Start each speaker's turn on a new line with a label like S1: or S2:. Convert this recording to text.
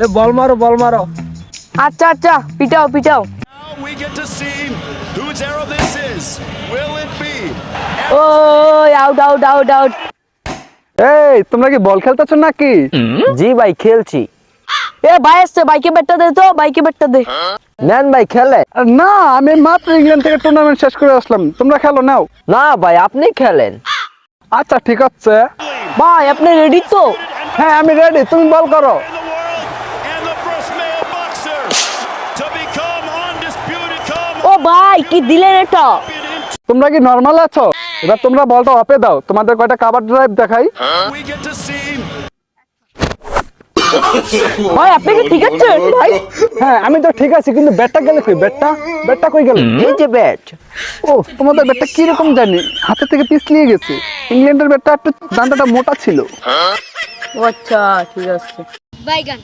S1: এ বল মারো বল মারো।
S2: আচ্ছা আচ্ছা, পিটাও পিটাও।
S3: We get to see whose arrow this is. Will it be?
S2: ও আউট আউট আউট আউট।
S1: এই তোমরা কি বল খেলতেছো নাকি?
S4: জি ভাই খেলছি।
S2: এ ভাই আসছে, বাইকে ব্যাটটা দে তো, বাইকে ব্যাটটা দে।
S4: নেন ভাই খেলে।
S1: না, আমি মাত্র ইংল্যান্ড থেকে টুর্নামেন্ট শেষ করে আসলাম, তোমরা খেলো নাও।
S4: না ভাই আপনি খেলেন।
S1: আচ্ছা ঠিক আছে।
S2: ভাই আপনি রেডি তো?
S1: হ্যাঁ আমি রেডি, তুমি বল করো।
S3: In the world and the first male boxer to become undisputed
S2: ও ভাই কি দিলেন এটা?
S1: তোমরা কি নরমাল আছো? এবার তোমরা বলটা অপে দাও, তোমাদের কয়টা কাভার ড্রাইভ দেখাই।
S3: We get to see
S2: ভাই আপনি কি ঠিক আছে ভাই?
S1: হ্যাঁ আমি তো ঠিক আছি, কিন্তু ব্যাটটা গেলে কই? ব্যাটটা কই গেল?
S4: এই যে ব্যাট।
S1: ও তোমাদের ব্যাটটা কিরকম জানি হাতে থেকে পিছলিয়ে গেছে। ইংল্যান্ডের ব্যাটটা একটু ডান্ডাটা মোটা ছিল।
S2: ও আচ্ছা ঠিক আছে।
S5: বাইগান।